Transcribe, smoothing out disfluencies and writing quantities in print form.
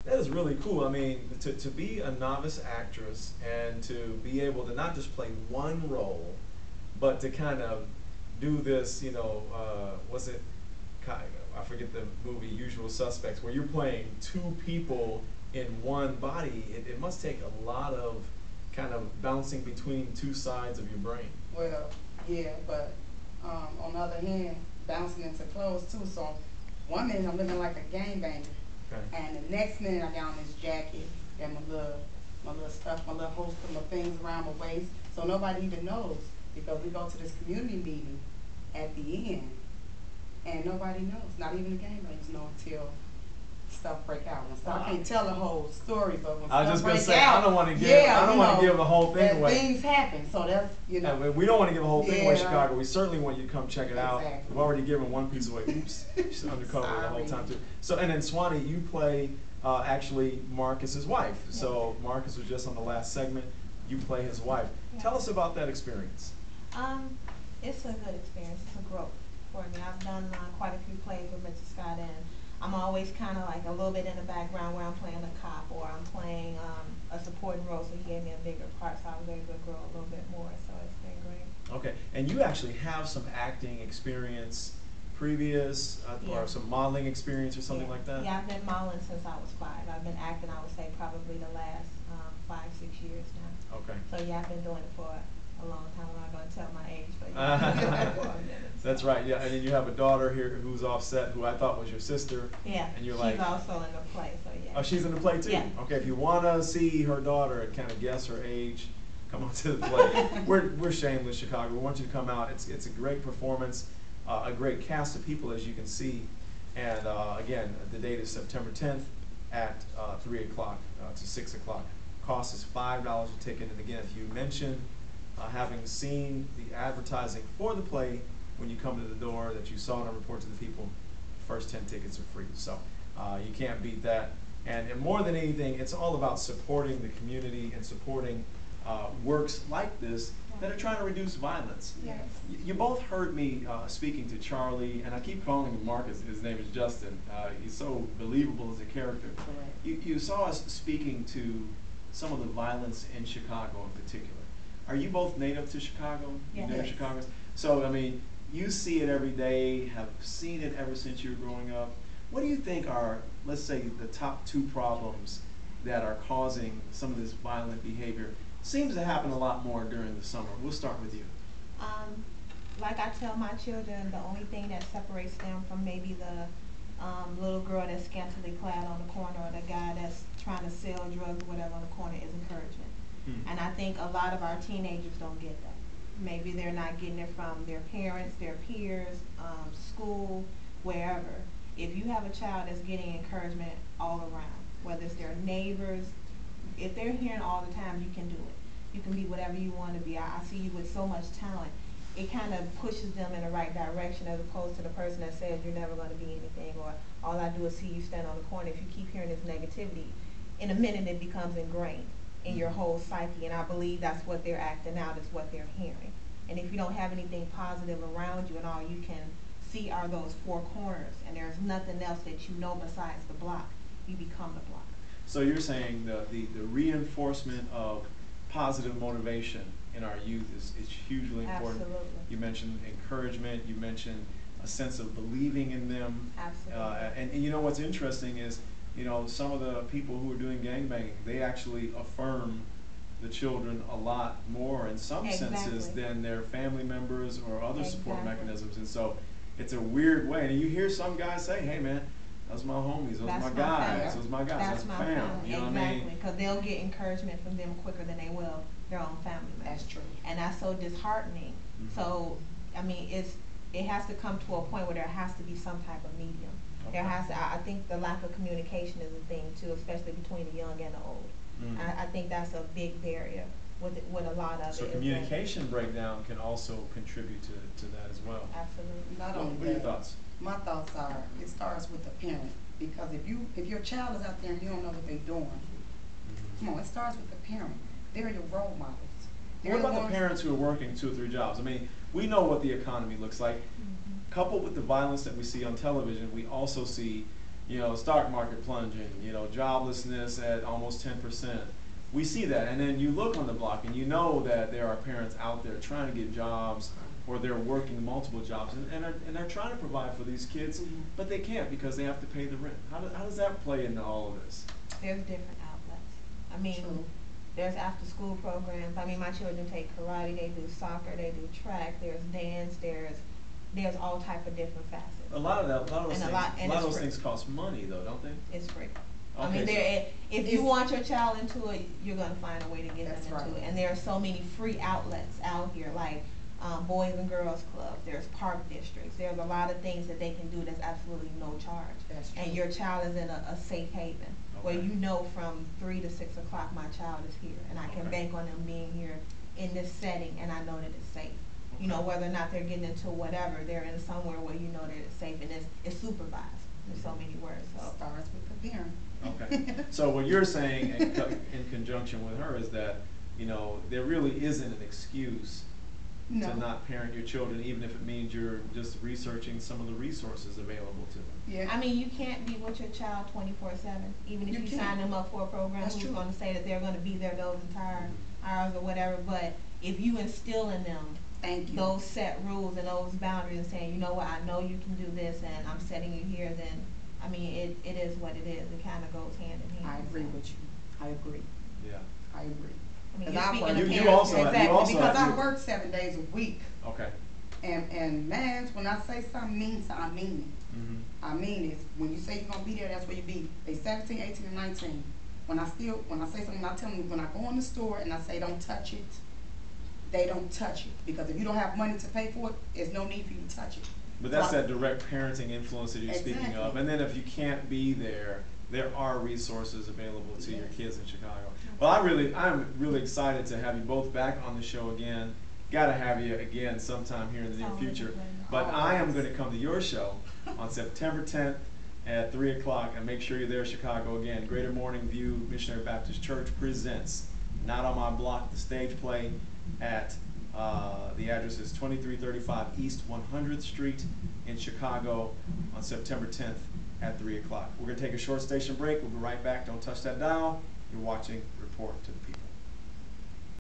That is really cool. I mean, to be a novice actress and to be able to not just play one role, but to kind of do this, was it, I forget the movie Usual Suspects, where you're playing two people in one body. It must take a lot of kind of bouncing between two sides of your brain. Well, yeah, but on the other hand, bouncing into clothes too. So one minute I'm looking like a gangbanger. Okay. And the next minute I got on this jacket and my little stuff, my little holster, my things around my waist. So nobody even knows, because we go to this community meeting at the end and nobody knows. Not even the gangbangers know until stuff break out. I can't tell the whole story, but when I was stuff just gonna break say, out, I don't want to give, yeah, I don't want to give the whole thing away. Things happen, so that's We don't want to give the whole thing away, Yeah. Chicago. We certainly want you to come check it out. Exactly. We've already given one piece away. Oops, she's undercover the whole time too. So, and then Swanie, you play actually Marcus's wife. So Marcus was just on the last segment. You play his wife. Yeah. Tell us about that experience. It's a good experience. It's a growth for me. I've done quite a few plays with Mr. Scott, and I'm always kind of like a little bit in the background where I'm playing a cop or I'm playing a supporting role, so he gave me a bigger part, so I was able to grow a little bit more, so it's been great. Okay, and you actually have some acting experience previous, or some modeling experience or something like that? Yeah, I've been modeling since I was 5. I've been acting, I would say, probably the last 5, 6 years now. Okay. So yeah, I've been doing it for a long time. I'm not going to tell my age, but yeah, I've been doing it for a minute. That's right, yeah, and then you have a daughter here who's offset, who I thought was your sister. Yeah, and you're she's like, also in the play, so yeah. Oh, she's in the play too? Yeah. Okay, if you want to see her daughter and kind of guess her age, come on to the play. We're shameless, Chicago. We want you to come out. It's a great performance, a great cast of people, as you can see. And again, the date is September 10th at 3 o'clock to 6 o'clock. Cost is $5 a ticket. And again, if you mention having seen the advertising for the play when you come to the door, that you saw it on Report to the People, first 10 tickets are free. So you can't beat that. And more than anything, it's all about supporting the community and supporting works like this that are trying to reduce violence. Yes. You both heard me speaking to Charlie, and I keep calling him Marcus. His name is Justin. He's so believable as a character. Correct. You saw us speaking to some of the violence in Chicago in particular. Are you both native to Chicago? Yes. Native Chicagoans? So, I mean, you see it every day, have seen it ever since you were growing up. What do you think are, let's say, the top 2 problems that are causing some of this violent behavior? Seems to happen a lot more during the summer. We'll start with you. Like I tell my children, the only thing that separates them from maybe the little girl that's scantily clad on the corner, or the guy that's trying to sell drugs or whatever on the corner, is encouragement. And I think a lot of our teenagers don't get that. Maybe they're not getting it from their parents, their peers, school, wherever. If you have a child that's getting encouragement all around, whether it's their neighbors, if they're hearing all the time, you can do it. You can be whatever you want to be. I see you with so much talent. It kind of pushes them in the right direction, as opposed to the person that says you're never going to be anything, or all I do is see you stand on the corner. If you keep hearing this negativity, in a minute it becomes ingrained in your whole psyche, and I believe that's what they're acting out, is what they're hearing. And if you don't have anything positive around you and all you can see are those 4 corners, and there's nothing else that you know besides the block, you become the block. So you're saying the reinforcement of positive motivation in our youth is hugely important. Absolutely. You mentioned encouragement, you mentioned a sense of believing in them. Absolutely. And you know what's interesting is, some of the people who are doing gangbanging, they actually affirm the children a lot more in some senses than their family members or other support mechanisms. And so it's a weird way. And you hear some guys say, hey man, those my homies, those my guys, those my guys, that's my family. You know what I mean? Because they'll get encouragement from them quicker than they will their own family members. That's true. And that's so disheartening. So, I mean, it has to come to a point where there has to be some type of medium. Okay. There has to, I think the lack of communication is a thing too, especially between the young and the old. I think that's a big barrier with a lot of it. So communication breakdown can also contribute to that as well. Absolutely. Not only What are your that, thoughts? my thoughts are, it starts with the parent. Because if your child is out there and you don't know what they're doing, come on, it starts with the parent. They're your role models. What about the parents who are working 2 or 3 jobs? I mean, we know what the economy looks like. Coupled with the violence that we see on television, we also see, you know, stock market plunging, you know, joblessness at almost 10%. We see that, and then you look on the block and you know that there are parents out there trying to get jobs, or they're working multiple jobs, and they're trying to provide for these kids, but they can't because they have to pay the rent. How does that play into all of this? There's different outlets. I mean, True. there's after school programs. I mean, my children take karate, they do soccer, they do track, there's dance, there's all type of different facets. A lot of those free. things cost money, though, don't they? It's free. I Okay, mean, if you want your child into it, you're gonna find a way to get That's them into right. it. And there are so many free outlets out here, like Boys and Girls Club. There's park districts. There's a lot of things that they can do that's absolutely no charge. That's true. And your child is in a safe haven where Okay. you know from 3 to 6 o'clock my child is here, and I can Okay. bank on them being here in this setting, and I know that it's safe. You know, Okay. whether or not they're getting into whatever, they're in somewhere where you know that it's safe and it's supervised. There's so many words. So Starts with the parent. Okay. So what you're saying in conjunction with her is that, you know, there really isn't an excuse No. to not parent your children, even if it means you're just researching some of the resources available to them. Yeah. I mean, you can't be with your child 24/7. Even if You you can't. sign them up for a program, That's who's true. going to say that they're going to be there those entire hours or whatever. But if you instill in them Thank you. those set rules and those boundaries and saying, you know what, I know you can do this and I'm setting you here, then, I mean, it is what it is. It kind of goes hand in hand. I agree with you. I agree. Yeah. I agree. I mean, 'Cause you're I speaking work- to You parents. also have- Exactly. you also Because have I to- work 7 days a week. Okay. And man, when I say something means I mean it. Mm-hmm. I mean it. When you say you're gonna be there, that's where you be. They 17, 18, and 19. When I say something, I tell them when I go in the store and I say don't touch it, they don't touch it. Because if you don't have money to pay for it, there's no need for you to touch it. But that's So I- that direct parenting influence that you're speaking of. Exactly. And then if you can't be there, there are resources available to your Yes. kids in Chicago. Well, I'm really excited to have you both back on the show again. Gotta have you again sometime here in the near Sounds future. like a plan. But I am gonna come to your show on September 10th at 3 o'clock, and make sure you're there, Chicago, again. Greater Morning View Missionary Baptist Church presents Not on My Block, the stage play at the address is 2335 East 100th Street in Chicago on September 10th at 3 o'clock. We're going to take a short station break. We'll be right back. Don't touch that dial. You're watching Report to the People.